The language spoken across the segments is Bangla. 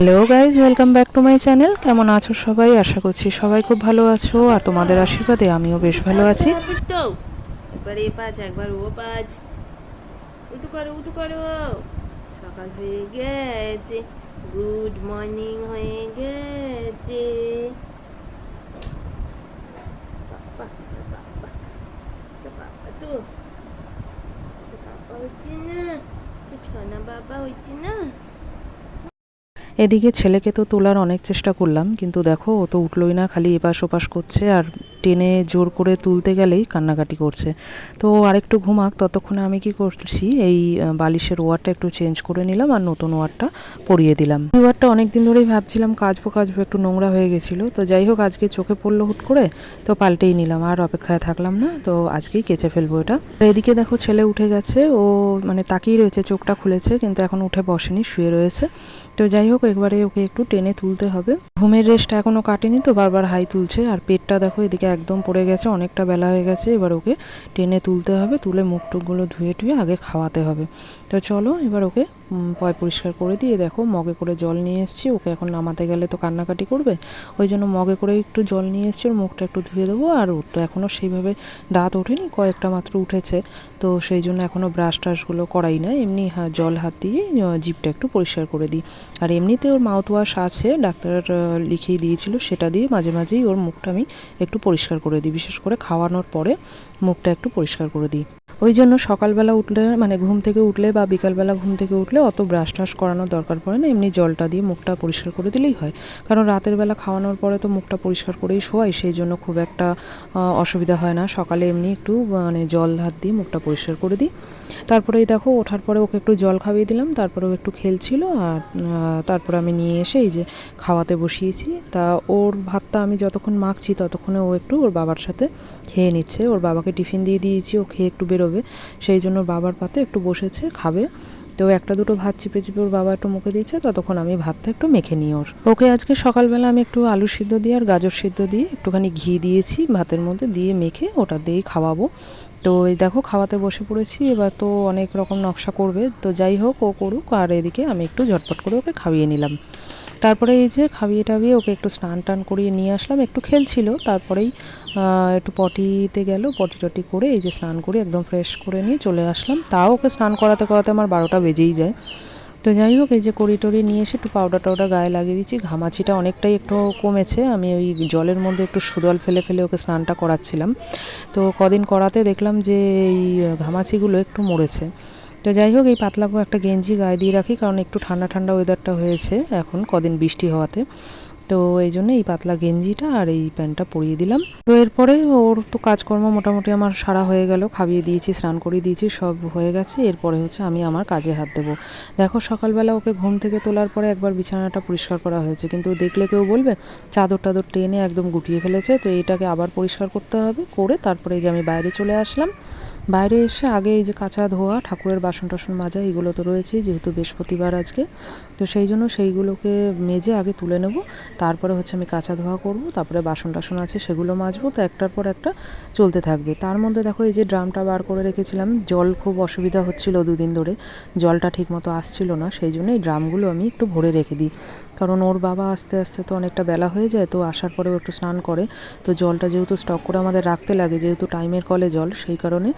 Hello guys, welcome back to my channel. কেমন আছো সবাই? আশা করছি সবাই খুব ভালো আছো, আর তোমাদের আশীর্বাদে আমিও বেশ ভালো আছি। একবার এ পাঁচ একবার ও পাঁচ, উঠু করো উঠু করো। সকাল হয়ে গেছে, গুড মর্নিং হয়ে গেছে। বাবা বাবা, তো বাবা তো বাবা হচ্ছে না, তো ছনা বাবা হচ্ছে না। এদিকে ছেলেকে তো তোলার অনেক চেষ্টা করলাম, কিন্তু দেখো ও তো উঠলোই না, খালি এপাশ ওপাশ করছে, আর টেনে জোর করে তুলতে গেলেই কান্নাকাটি করছে। তো আরেকটু ঘুমাক, ততক্ষণে আমি কি করছি, এই বালিশের ওয়ারটা একটু চেঞ্জ করে নিলাম আর নতুন ওয়ারটা পরিয়ে দিলাম। এই ওয়ারটা অনেকদিন ধরেই ভাবছিলাম কাচবো কাচবো, একটু নোংরা হয়ে গেছিলো। তো যাই হোক, আজকে চোখে পড়লো হুট করে, তো পাল্টেই নিলাম, আর অপেক্ষায় থাকলাম না, তো আজকেই কেচে ফেলবো এটা। এদিকে দেখো ছেলে উঠে গেছে, ও মানে তাকিয়ে রয়েছে, চোখটা খুলেছে কিন্তু এখন উঠে বসেনি, শুয়ে রয়েছে। তো যাই হোক, একবারে ওকে একটু টেনে তুলতে হবে। ঘুমের রেস্ট এখনো কাটেনি, তো বারবার হাই তুলছে, আর পেটটা দেখো এদিকে একদম পড়ে গেছে, অনেকটা বেলা হয়ে গেছে। এবার ওকে টেনে তুলতে হবে, তুলে মুখ টুকগুলো ধুয়ে টুয়ে আগে খাওয়াতে হবে। তো চলো এবার ওকে পয় পরিষ্কার করে দিয়ে, দেখো মগে করে জল নিয়ে এসেছি। ওকে এখন নামাতে গেলে তো কান্নাকাটি করবে, ওই জন্য মগে করে একটু জল নিয়ে এসেছি, ওর মুখটা একটু ধুয়ে দেবো। আর ওর তো এখনও সেইভাবে দাঁত ওঠেনি, কয়েকটা মাত্র উঠেছে, তো সেই জন্য এখনও ব্রাশ টাশগুলো করাই না, এমনি জল হাত দিয়ে জিভটা একটু পরিষ্কার করে দিই। আর এমনিতে ওর মাউথ ওয়াশ আছে, ডাক্তার লিখিয়ে দিয়েছিল, সেটা দিয়ে মাঝে মাঝেই ওর মুখটা আমি একটু পরিষ্কার করে দিই, বিশেষ করে খাওয়ানোর পরে মুখটা একটু পরিষ্কার করে দিই। ওই জন্য সকালবেলা উঠলে, মানে ঘুম থেকে উঠলে বা বিকালবেলা ঘুম থেকে উঠলে অত ব্রাশ টাশ করানোর দরকার পড়ে না, এমনি জলটা দিয়ে মুখটা পরিষ্কার করে দিলেই হয়। কারণ রাতের বেলা খাওয়ানোর পরে তো মুখটা পরিষ্কার করেই শোয়াই, সেই জন্য খুব একটা অসুবিধা হয় না। সকালে এমনি একটু মানে জল হাত দিয়ে মুখটা পরিষ্কার করে দিই। তারপরেই দেখো ওঠার পরে ওকে একটু জল খাইয়ে দিলাম, তারপরে ও একটু খেলছিল, আর তারপরে আমি নিয়ে এসে এই যে খাওয়াতে বসিয়েছি। তা ওর ভাতটা আমি যতক্ষণ মাখছি ততক্ষণে ও একটু ওর বাবার সাথে খেয়ে নিচ্ছে। ওর বাবাকে টিফিন দিয়ে দিয়েছি, ও খেয়ে একটু বেরোবে, সেই জন্য বাবার পাতে একটু বসেছে, খাবে। তো একটা দুটো ভাত চিপে চিপে ওর বাবা একটু মুখে দিচ্ছে, ততক্ষণ আমি ভাতটা একটু মেখে নিই ওর। ওকে আজকে সকালবেলা আমি একটু আলু সিদ্ধ দিয়ে আর গাজর সিদ্ধ দিয়ে একটুখানি ঘি দিয়েছি ভাতের মধ্যে, দিয়ে মেখে ওটা দিয়েই খাওয়াবো। তো এই দেখো খাওয়াতে বসে পড়েছি, এবার তো অনেক রকম নকশা করবে, তো যাই হোক ও করুক, আর এদিকে আমি একটু ঝটপট করে ওকে খাইয়ে নিলাম। তারপরে এই যে খাইয়ে টাবিয়ে ওকে একটু স্নান টান করিয়ে নিয়ে আসলাম, একটু খেলছিল, তারপরেই একটু পটিতে গেল, পটি টটি করে এই যে স্নান করে একদম ফ্রেশ করে নিয়ে চলে আসলাম। তাও ওকে স্নান করাতে করাতে আমার 12টা বেজেই যায়। তো যাই হোক, এই যে কড়ি টড়ি নিয়ে এসে একটু পাউডার টাউডার গায়ে লাগিয়ে দিচ্ছি, ঘামাচিটা অনেকটাই একটু কমেছে। আমি ওই জলের মধ্যে একটু সুদল ফেলে ফেলে ওকে স্নানটা করাচ্ছিলাম, তো কদিন করাতে দেখলাম যে এই ঘামাচিগুলো একটু মরেছে। তো যাই হোক, এই পাতলা একটা গেঞ্জি গায়ে দিয়ে রাখি, কারণ একটু ঠান্ডা ঠান্ডা ওয়েদারটা হয়েছে এখন কদিন বৃষ্টি হওয়াতে, তো এই জন্য এই পাতলা গেঞ্জিটা আর এই প্যান্টটা পরিয়ে দিলাম। তো এরপরে ওর তো কাজকর্ম মোটামুটি আমার সারা হয়ে গেল, খাইয়ে দিয়েছি, স্নান করিয়ে দিয়েছি, সব হয়ে গেছে। এরপরে হচ্ছে আমি আমার কাজে হাত দেবো। দেখো সকালবেলা ওকে ঘুম থেকে তোলার পরে একবার বিছানাটা পরিষ্কার করা হয়েছে, কিন্তু দেখলে কেউ বলবে চাদর টাদর টেনে একদম গুটিয়ে ফেলেছে, তো এটাকে আবার পরিষ্কার করতে হবে। করে তারপরে এই যে আমি বাইরে চলে আসলাম। বাইরে এসে আগে এই যে কাঁচা ধোয়া, ঠাকুরের বাসন টাসন মাজা, এগুলো তো রয়েছেই, যেহেতু বৃহস্পতিবার আজকে, তো সেই জন্য সেইগুলোকে মেজে আগে তুলে নেব। তারপরে হচ্ছে আমি কাঁচা ধোয়া করব, তারপরে বাসন টাসন আছে সেগুলো মাজবো, তো একটার পর একটা চলতে থাকবে। তার মধ্যে দেখো এই যে ড্রামটা বার করে রেখেছিলাম, জল খুব অসুবিধা হচ্ছিল দুদিন ধরে, জলটা ঠিক মতো আসছিল না, সেই জন্য এই ড্রামগুলো আমি একটু ভরে রেখে দিই। কারণ ওর বাবা আস্তে আস্তে তো অনেকটা বেলা হয়ে যায়, তো আসার পরেও একটু স্নান করে, তো জলটা যেহেতু স্টক করে আমাদের রাখতে লাগে, যেহেতু টাইমের কলে জল, সেই কারণে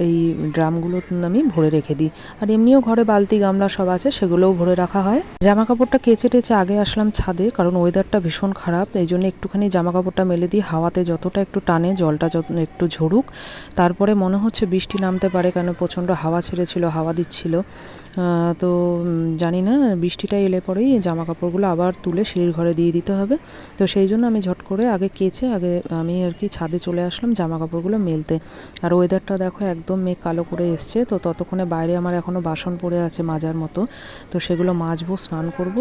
এই ড্রামগুলো আমি ভরে রেখে দিই। আর এমনিও ঘরে বালতি গামলা সব আছে, সেগুলোও ভরে রাখা হয়। জামা কাপড়টা কেচে টেচে আগে আসলাম ছাদে, কারণ ওয়েদারটা ভীষণ খারাপ, এই জন্য একটুখানি জামা কাপড়টা মেলে দিই, হাওয়াতে যতটা একটু টানে জলটা যত একটু ঝরুক, তারপরে মনে হচ্ছে বৃষ্টি নামতে পারে, কেন প্রচণ্ড হাওয়া ছেড়েছিল, হাওয়া দিচ্ছিল। তো জানি না, বৃষ্টিটা এলে পরেই জামা কাপড়গুলো আবার তুলে সিঁড়ির ঘরে দিয়ে দিতে হবে। তো সেই জন্য আমি ঝট করে আগে কেচে আগে আমি আর কি ছাদে চলে আসলাম জামা কাপড়গুলো মেলতে। আর ওয়েদারটা দেখো একদম মেঘ কালো করে এসছে, তো ততক্ষণে বাইরে আমার এখনও বাসন পড়ে আছে মাজার মতো, তো সেগুলো মাজবো, স্নান করব।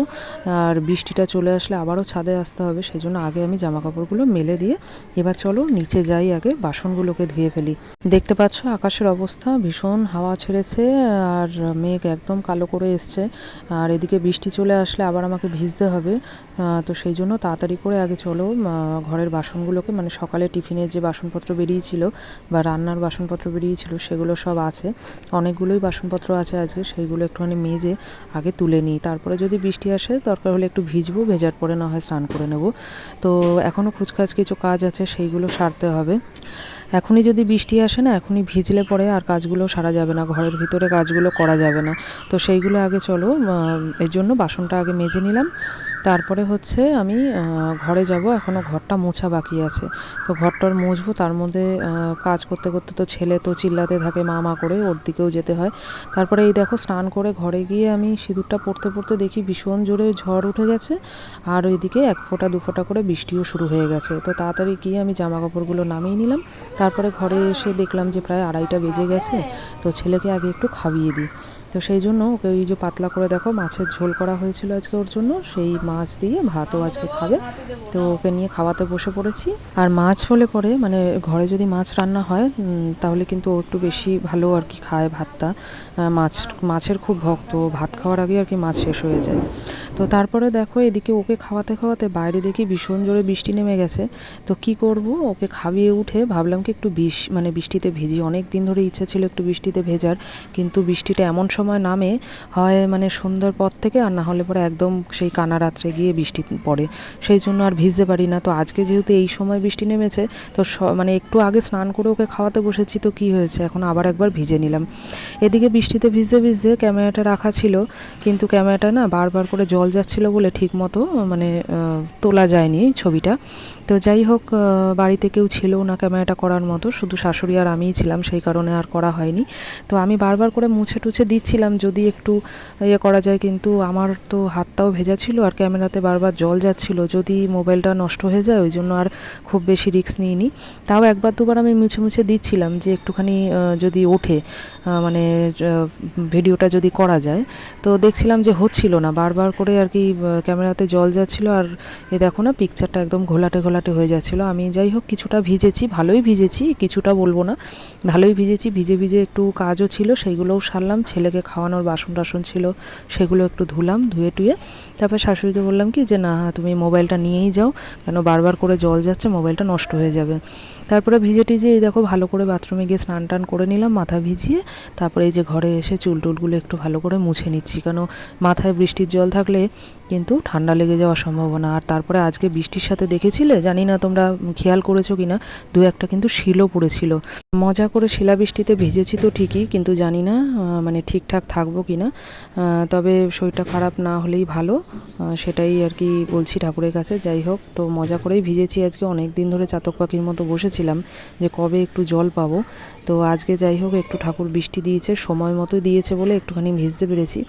আর বৃষ্টিটা চলে আসলে আবারও ছাদে আসতে হবে, সেই জন্য আগে আমি জামা কাপড়গুলো মেলে দিয়ে এবার চলো নিচে যাই, আগে বাসনগুলোকে ধুয়ে ফেলি। দেখতে পাচ্ছ আকাশের অবস্থা, ভীষণ হাওয়া ছেড়েছে, আর মেঘ একদম কালো করে এসছে, আর এদিকে বৃষ্টি চলে আসলে আবার আমাকে ভিজতে হবে। তো সেই জন্য তাড়াতাড়ি করে আগে চলো ঘরের বাসনগুলোকে, মানে সকালে টিফিনের যে বাসনপত্র বেরিয়েছিল বা রান্নার বাসনপত্র বেরিয়েছিল সেগুলো সব আছে, অনেকগুলোই বাসনপত্র আছে আজকে, সেইগুলো একটুখানি মেজে আগে তুলে নিই। তারপরে যদি বৃষ্টি আসে দরকার হলে একটু ভিজবো, ভেজার পরে না হয় স্নান করে নেব। তো এখনও খুচখাচ কিছু কাজ আছে, সেইগুলো সারতে হবে। এখনই যদি বৃষ্টি আসে না, এখনই ভিজলে পরে আর কাজগুলো সারা যাবে না, ঘরের ভিতরে কাজগুলো করা যাবে না। তো সেইগুলো আগে চলো, এর জন্য বাসনটা আগে মেজে নিলাম। তারপরে হচ্ছে আমি ঘরে যাব, এখনও ঘরটা মোছা বাকি আছে। তো ঘরটার মুছবো, তার মধ্যে কাজ করতে করতে তো ছেলে তো চিল্লাতে থাকে মা মা করে, ওর দিকেও যেতে হয়। তারপরে এই দেখো স্নান করে ঘরে গিয়ে আমি সিঁদুরটা পড়তে পড়তে দেখি ভীষণ জোরে ঝড় উঠে গেছে, আর ওইদিকে 1 ফোঁটা 2 ফোঁটা করে বৃষ্টিও শুরু হয়ে গেছে। তো তাড়াতাড়ি গিয়ে আমি জামা কাপড়গুলো নামিয়ে নিলাম। তারপরে ঘরে এসে দেখলাম যে প্রায় 2:30টা বেজে গেছে। তো ছেলেকে আগে একটু খাইয়ে দিই। তো সেই জন্য ওকে ওই যে পাতলা করে দেখো মাছের ঝোল করা হয়েছিল আজকে ওর জন্য, সেই মাছ দিয়ে ভাতও আজকে খাবে। তো ওকে নিয়ে খাওয়াতে বসে পড়েছি। আর মাছ হলে পরে, মানে ঘরে যদি মাছ রান্না হয় তাহলে কিন্তু ও একটু বেশি ভালো আর কি খায় ভাতটা। মাছের খুব ভক্ত, ভাত খাওয়ার আগে আর কি মাছ শেষ হয়ে যায়। তো তারপরে দেখো এদিকে ওকে খাওয়াতে খাওয়াতে বাইরে দেখি ভীষণ জোরে বৃষ্টি নেমে গেছে। তো কি করব, ওকে খাইয়ে উঠে ভাবলাম কি একটু মানে বৃষ্টিতে ভিজি, অনেক দিন ধরে ইচ্ছা ছিল একটু বৃষ্টিতে ভেজার, কিন্তু বৃষ্টিটা এমন সময় নামে, হয় মানে সন্ধ্যার পর থেকে, আর না হলে পরে একদম সেই কানা রাত্রে গিয়ে বৃষ্টি পড়ে, সেই জন্য আর ভিজতে পারি না। তো আজকে যেহেতু এই সময় বৃষ্টি নেমেছে, তো মানে একটু আগে স্নান করে ওকে খাওয়াতে বসেছি, তো কি হয়েছে এখন আবার একবার ভিজে নিলাম। এদিকে বৃষ্টিতে ভিজতে ভিজতে ক্যামেরাটা রাখা ছিল, কিন্তু ক্যামেরাটা না বারবার করে জল যাচ্ছিল বলে ঠিক মতো মানে তোলা যায়নি ছবিটা। তো যাই হোক, বাড়িতে কেউ ছিল না ক্যামেরাটা করার মতো, শুধু শাশুড়ি আর আমিই ছিলাম, সেই কারণে আর করা হয়নি। তো আমি বারবার করে মুছে টুছে দিচ্ছিলাম যদি একটু ইয়ে করা যায়, কিন্তু আমার তো হাতটাও ভেজা ছিল আর ক্যামেরাতে বারবার জল যাচ্ছিল, যদি মোবাইলটা নষ্ট হয়ে যায়, ওই জন্য আর খুব বেশি রিস্ক নিইনি। তাও 1-2 বার আমি মুছে মুছে দিচ্ছিলাম যে একটুখানি যদি ওঠে, মানে ভিডিওটা যদি করা যায়। তো দেখছিলাম যে হচ্ছিল না, বারবার করে আর কি ক্যামেরাতে জল যাচ্ছিল, আর এ দেখো না পিকচারটা একদম ঘোলাটে ঘোলাটে হয়ে যাচ্ছিলো। আমি যাই হোক কিছুটা ভিজেছি, ভালোই ভিজেছি, কিছুটা বলবো না, ভালোই ভিজেছি। ভিজে ভিজে একটু কাজও ছিল, সেইগুলোও সারলাম। ছেলেকে খাওয়ানোর বাসন টাসন ছিল, সেগুলো একটু ধুলাম, ধুয়ে টুয়ে তারপর শাশুড়িকে বললাম কি যে না তুমি মোবাইলটা নিয়েই যাও, কেন বারবার করে জল যাচ্ছে, মোবাইলটা নষ্ট হয়ে যাবে। তারপরে ভিজে টিজে এই দেখো ভালো করে বাথরুমে গিয়ে স্নান টান করে নিলাম মাথা ভিজিয়ে। তারপরে এই যে ঘরে এসে চুল টুলগুলো একটু ভালো করে মুছে নিচ্ছি, কেন মাথায় বৃষ্টির জল থাকলে কিন্তু ঠান্ডা লেগে যাওয়ার সম্ভাবনা। আর তারপরে আজকে বৃষ্টির সাথে দেখেছিলে, জানি না তোমরা খেয়াল করেছো কিনা, 2-1টা কিন্তু শিলও পড়েছিল। মজা করে শিলাবৃষ্টিতে ভিজেছি তো ঠিকই, কিন্তু জানি না মানে ঠিকঠাক থাকবো কিনা। তবে শরীরটা খারাপ না হলেই ভালো, সেটাই আর কি বলছি ঠাকুরের কাছে। যাই হোক, তো মজা করেই ভিজেছি আজকে, অনেক দিন ধরে চাতক পাখির মতো বসেছিলাম যে কবে একটু জল পাবো। তো আজকে যাই হোক একটু ঠাকুর বৃষ্টি দিয়েছে, সময় মতো দিয়েছে বলে একটুখানি ভিজতে পেরেছি।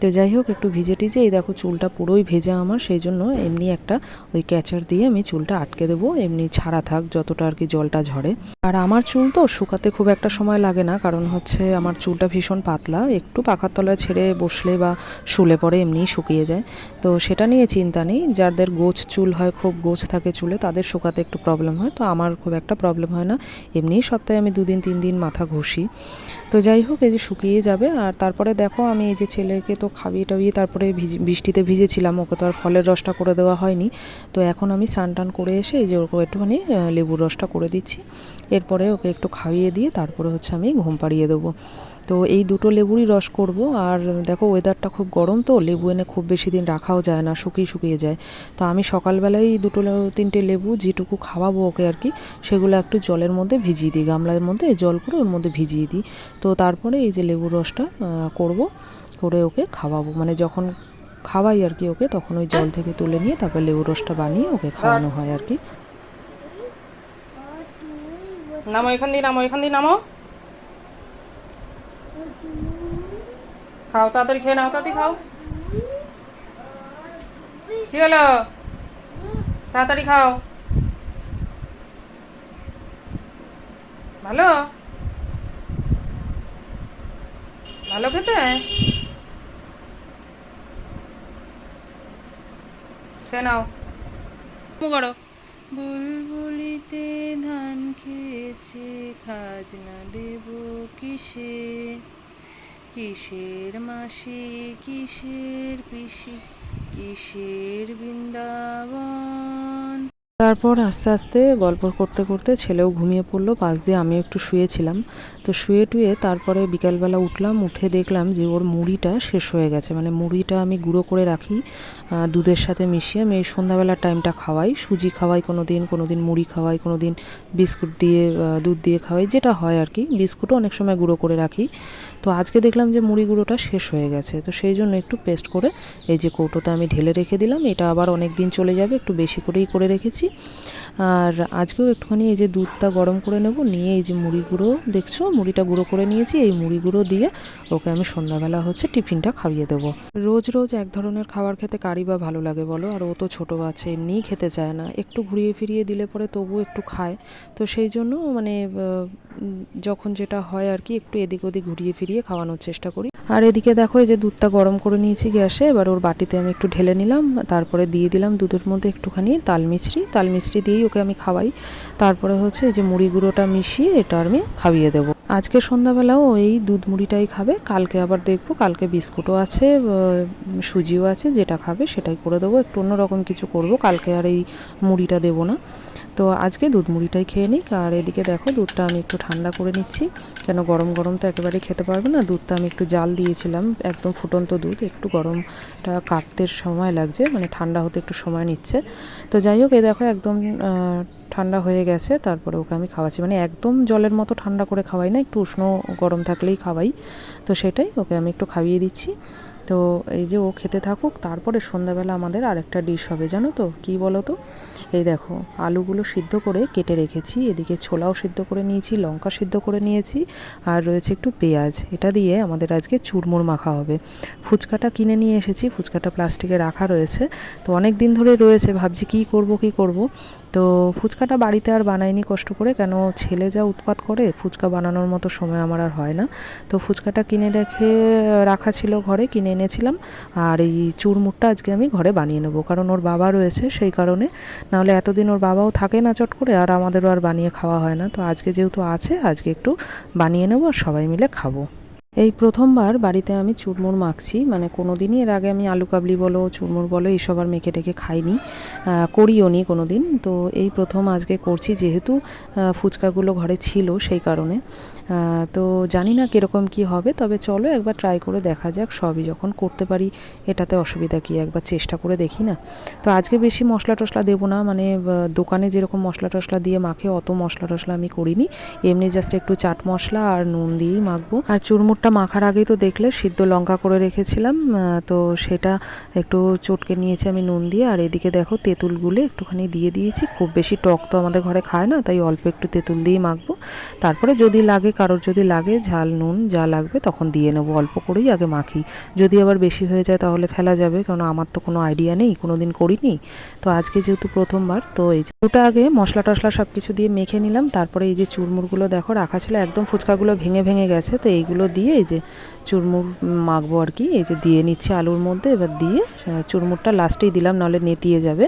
তো যাই হোক একটু ভিজে টিজে এই দেখো চুলটা পুরোই ভেজা আমার, সেই জন্য এমনি একটা ওই ক্যাচার দিয়ে আমি চুলটা আটকে দেবো, এমনি ছাড়া থাক যতটা আর কি জলটা ঝরে। আর আমার চুল তো শুকাতে খুব একটা সময় লাগে না, কারণ হচ্ছে আমার চুলটা ভীষণ পাতলা, একটু পাখার তলায় ছেড়ে বসলে বা শুলে পরে এমনিই শুকিয়ে যায়। তো সেটা নিয়ে চিন্তা নেই, যাদের গোছ চুল হয়, খুব গোছ থাকে চুলে, তাদের শুকাতে একটু প্রবলেম হয়, তো আমার খুব একটা প্রবলেম হয় না। এমনিই সপ্তাহে আমি 2-3 দিন মাথা ঘষি। তো যাই হোক এই যে শুকিয়ে যাবে। আর তারপরে দেখো আমি এই যে ছেলেকে তো খাইয়ে টাইয়ে তারপরে বৃষ্টিতে ভিজেছিলাম, ওকে তো আর ফলের রসটা করে দেওয়া হয়নি। তো এখন আমি স্নান টান করে এসে এই যে ওকে একটুখানি লেবুর রসটা করে দিচ্ছি, এরপরে ওকে একটু খাইয়ে দিয়ে তারপরে হচ্ছে আমি ঘুম পাড়িয়ে দেবো। তো এই 2টো লেবুরই রস করব। আর দেখো ওয়েদারটা খুব গরম, তো লেবু এনে খুব বেশি দিন রাখাও যায় না, শুকিয়ে যায়। তো আমি সকালবেলায় 2-3টে লেবু যেটুকু খাওয়াবো ওকে আর কি, সেগুলো একটু জলের মধ্যে ভিজিয়ে দিই, গামলার মধ্যে জল করে ওর মধ্যে ভিজিয়ে দিই। তো তারপরে এই যে লেবুর রসটা করে ওকে খাওয়াবো, মানে যখন খাওয়াই আর কি ওকে, তখন ওই জল থেকে তুলে নিয়ে তারপর লেবুর রসটা বানিয়ে ওকে খাওয়ানো হয় আর কি। নামো এখান দিয়ে, নামো। খাও তাড়াতাড়ি, খেয়ে নাও, তাড়াতাড়ি খাও। কি হলো, তাড়াতাড়ি খাও। ভালো ভালো খেতে, খেয়ে নাও। করো। বুলবুলিতে ধান খেয়েছে, খাজনা দেব কিসে, কিসের মাসি কিসের পিসি, কিসের বৃন্দাবন। তারপর আস্তে আস্তে গল্প করতে করতে ছেলেও ঘুমিয়ে পড়লো, পাশ দিয়ে আমিও একটু শুয়েছিলাম। তো শুয়ে টুয়ে তারপরে বিকালবেলা উঠলাম, উঠে দেখলাম যে ওর মুড়িটা শেষ হয়ে গেছে। মানে মুড়িটা আমি গুঁড়ো করে রাখি দুধের সাথে মিশিয়ে। আমি এই সন্ধ্যাবেলার টাইমটা খাওয়াই, সুজি খাওয়াই কোনো দিন মুড়ি খাওয়াই, কোনো দিন বিস্কুট দিয়ে দুধ দিয়ে খাওয়াই, যেটা হয় আর কি। বিস্কুটও অনেক সময় গুঁড়ো করে রাখি। তো আজকে দেখলাম যে মুড়ি গুঁড়োটা শেষ হয়ে গেছে, তো সেই জন্য একটু পেস্ট করে এই যে কৌটোতে আমি ঢেলে রেখে দিলাম। এটা আবার অনেক দিন চলে যাবে, একটু বেশি করেই করে রেখেছি। আর আজকেও একটুখানি এই যে দুধটা গরম করে নেব, নিয়ে এই যে মুড়ি গুঁড়ো দেখছো, মুড়িটা গুঁড়ো করে নিয়েছি, এই মুড়ি গুঁড়ো দিয়ে ওকে আমি সন্ধ্যাবেলা হচ্ছে টিফিনটা খাইয়ে দেবো। রোজ রোজ এক ধরনের খাবার খেতে কারই বা ভালো লাগে বলো, আর ও তো ছোটো বাচ্চা, এমনিই খেতে চায় না। একটু ঘুরিয়ে ফিরিয়ে দিলে পরে তবুও একটু খায়। তো সেই জন্য মানে যখন যেটা হয় আর কি, একটু এদিক ওদিক ঘুরিয়ে ফিরিয়ে খাওয়ানোর চেষ্টা করি। আর এদিকে দেখো এই যে দুধটা গরম করে নিয়েছি গ্যাসে, এবার ওর বাটিতে আমি একটু ঢেলে নিলাম, তারপরে দিয়ে দিলাম দুধের মধ্যে একটুখানি তাল মিছরি দিয়েই ওকে আমি খাওয়াই। তারপরে হচ্ছে এই যে মুড়ি গুঁড়োটা মিশিয়ে এটা আমি খাইয়ে দেবো। আজকে সন্ধ্যাবেলাও এই দুধ মুড়িটাই খাবে, কালকে আবার দেখবো, কালকে বিস্কুটও আছে, সুজিও আছে, যেটা খাবে সেটাই করে দেবো। একটু অন্যরকম কিছু করব, কালকে আর এই মুড়িটা দেবো না। তো আজকে দুধ মুড়িটাই খেয়ে নিক। আর এদিকে দেখো দুধটা আমি একটু ঠান্ডা করে নিচ্ছি, কেন গরম গরম তো একেবারে খেতে পারবে না। দুধটা আমি একটু জাল দিয়েছিলাম, একদম ফুটন্ত দুধ, একটু গরমটা কাটতে সময় লাগছে, মানে ঠান্ডা হতে একটু সময় নিচ্ছে। তো যাই হোক, এই দেখো একদম ঠান্ডা হয়ে গেছে। তারপরে ওকে আমি খাওয়াচ্ছি, মানে একদম জলের মতো ঠান্ডা করে খাওয়াই না, একটু উষ্ণ গরম থাকলেই খাওয়াই। তো সেটাই ওকে আমি একটু খাইয়ে দিচ্ছি। তো এই যে ও খেতে থাকুক, তারপরে সন্ধ্যাবেলা আমাদের আরেকটা ডিশ হবে, জানো তো কী বলো তো? এই দেখো আলুগুলো সিদ্ধ করে কেটে রেখেছি, এদিকে ছোলাও সিদ্ধ করে নিয়েছি, লঙ্কা সিদ্ধ করে নিয়েছি, আর রয়েছে একটু পেঁয়াজ। এটা দিয়ে আমাদের আজকে চুরমুর মাখা হবে। ফুচকাটা কিনে নিয়ে এসেছি, ফুচকাটা প্লাস্টিকে রাখা রয়েছে, তো অনেক দিন ধরে রয়েছে, ভাবছি কী করব। তো ফুচকাটা বাড়িতে আর বানাইনি কষ্ট করে, কেন ছেলে যা উৎপাত করে, ফুচকা বানানোর মতো সময় আমার আর হয় না। তো ফুচকাটা কিনে রাখা ছিল ঘরে, কিনে এনেছিলাম। আর এই চুরমুরটা আজকে আমি ঘরে বানিয়ে নেবো, কারণ ওর বাবা রয়েছে সেই কারণে। নাহলে এতদিন ওর বাবাও থাকে না চট করে, আর আমাদেরও আর বানিয়ে খাওয়া হয় না। তো আজকে যেহেতু আছে, আজকে একটু বানিয়ে নেবো আর সবাই মিলে খাবো। এই প্রথমবার বাড়িতে আমি চুরমুর মাখছি, মানে কোনো দিনই এর আগে আমি আলু কাবলি বলো, চুরমুর বলো, এইসব আর মেখে টেখে খাইনি, করিও নি কোনো দিন। তো এই প্রথম আজকে করছি, যেহেতু ফুচকাগুলো ঘরে ছিল সেই কারণে। তো জানি না কীরকম কী হবে, তবে চলো একবার ট্রাই করে দেখা যাক। সবই যখন করতে পারি, এটাতে অসুবিধা কী, একবার চেষ্টা করে দেখি না। তো আজকে বেশি মশলা টশলা দেবো না, মানে দোকানে যেরকম মশলা টশলা দিয়ে মাখে অত মশলা টশলা আমি করিনি, এমনি জাস্ট একটু চাট মশলা আর নুন দিয়েই মাখবো। আর চুরমুরটা মাখার আগেই তো দেখলে সিদ্ধ লঙ্কা করে রেখেছিলাম, তো সেটা একটু চটকে নিয়েছি আমি নুন দিয়ে। আর এদিকে দেখো তেঁতুল গুলে একটুখানি দিয়ে দিয়েছি, খুব বেশি টক তো আমাদের ঘরে খায় না, তাই অল্প একটু তেঁতুল দিয়েই মাখবো। তারপরে যদি লাগে, কারোর যদি লাগে ঝাল নুন যা লাগবে তখন দিয়ে নেবো, অল্প করেই আগে মাখি। যদি আবার বেশি হয়ে যায় তাহলে ফেলা যাবে, কারণ আমার তো কোনো আইডিয়া নেই, কোনো দিন করিনি। তো আজকে যেহেতু প্রথমবার, তো এই যে ওটা আগে মশলা টশলা সব কিছু দিয়ে মেখে নিলাম। তারপরে এই যে চুরমুরগুলো দেখো রাখা ছিল, একদম ফুচকাগুলো ভেঙে ভেঙে গেছে, তো এইগুলো দিয়ে এই যে চুরমুর মাখবো আর কি। এই যে দিয়ে নিচ্ছে আলুর মধ্যে, এবার দিয়ে চুরমুরটা লাস্টেই দিলাম, নাহলে নেতিয়ে যাবে।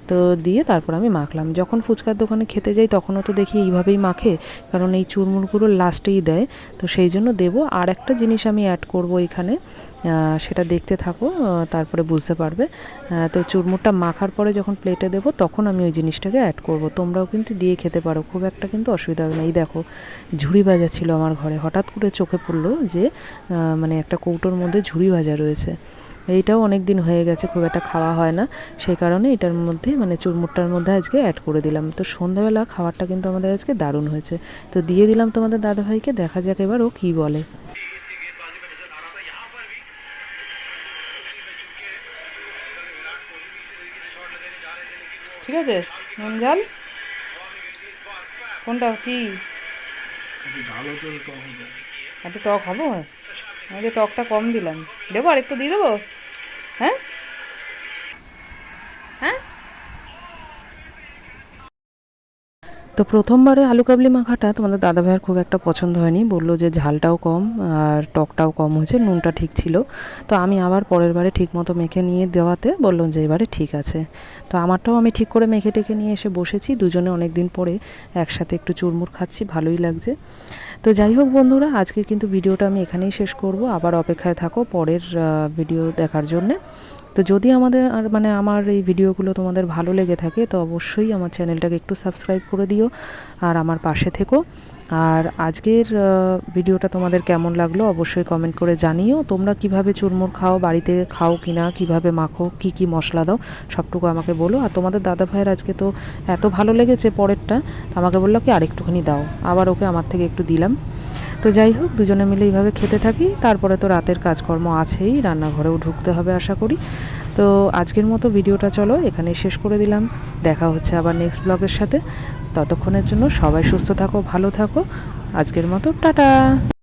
তো দিয়ে তারপর আমি মাখলাম। যখন ফুচকার দোকানে খেতে যাই তখনও তো দেখি এইভাবেই মাখে, কারণ এই চুরমুরগুলো লাস্টেই দেয়, তো সেই জন্য দেবো। আর একটা জিনিস আমি অ্যাড করব এখানে, সেটা দেখতে থাকো, তারপরে বুঝতে পারবে। তো চুরমুরটা মাখার পরে যখন প্লেটে দেবো তখন আমি ওই জিনিসটাকে অ্যাড করব। তোমরাও কিন্তু দিয়ে খেতে পারো, খুব একটা কিন্তু অসুবিধা হবে না। এই দেখো ঝুড়ি ভাজা ছিল আমার ঘরে, হঠাৎ করে চোখে পড়লো যে মানে একটা কৌটোর মধ্যে ঝুড়ি ভাজা রয়েছে। এইটাও অনেক দিন হয়ে গেছে, খুব একটা খাওয়া হয় না, সেই কারণে এটার মধ্যে মানে চুরমুরটার মধ্যে আজকে অ্যাড করে দিলাম। তো সন্ধ্যাবেলা খাবারটা কিন্তু আমাদের আজকে দারুণ হয়েছে। তো দিয়ে দিলাম তোমাদের দাদাভাইকে, দেখা যাক এবার ও কী বলে। ঠিক আছে, নুন ঝাল কোনটা কি এত টক হবো? আমি যে টকটা কম দিলাম, দেবো আর একটু দিয়ে দেবো? হ্যাঁ হ্যাঁ। তো প্রথমবারে আলু কাবলি মাখাটা তোমাদের দাদাভাইয়ের খুব একটা পছন্দ হয়নি, বললো যে ঝালটাও কম আর টকটাও কম হয়েছে, নুনটা ঠিক ছিল। তো আমি আবার পরের বারে ঠিক মতো মেখে নিয়ে দেওয়াতে বললাম যে এবারে ঠিক আছে। তো আমারটাও আমি ঠিক করে মেখে টেখে নিয়ে এসে বসেছি, দুজনে অনেক দিন পরে একসাথে একটু চুরমুর খাচ্ছি, ভালোই লাগছে। তো যাই হোক বন্ধুরা, আজকে কিন্তু ভিডিওটা আমি এখানেই শেষ করব, আবার অপেক্ষায় থাকো পরের ভিডিও দেখার জন্যে। তো যদি আমাদের আর মানে আমার এই ভিডিওগুলো তোমাদের ভালো লেগে থাকে তো অবশ্যই আমার চ্যানেলটাকে একটু সাবস্ক্রাইব করে দিও আর আমার পাশে থেকো। আর আজকের ভিডিওটা তোমাদের কেমন লাগলো অবশ্যই কমেন্ট করে জানিও। তোমরা কিভাবে চুরমুর খাও, বাড়িতে খাও কি না, কীভাবে মাখো, কি কি মশলা দাও সবটুকু আমাকে বলো। আর তোমাদের দাদা ভাইয়ের আজকে তো এত ভালো লেগেছে পরেরটা, আমাকে বললো কি আরেকটুখানি দাও, আবার ওকে আমার থেকে একটু দিলাম। তো যাই হোক, দুজনে মিলে এইভাবে খেতে থাকি। তারপরে তো রাতের কাজকর্ম আছেই, রান্নাঘরেও ঢুকতে হবে আশা করি। তো আজকের মতো ভিডিওটা চলো এখানেই শেষ করে দিলাম। দেখা হচ্ছে আবার নেক্সট ব্লগের সাথে। ততক্ষণের জন্য সবাই সুস্থ থাকো, ভালো থাকো। আজকের মতো টাটা।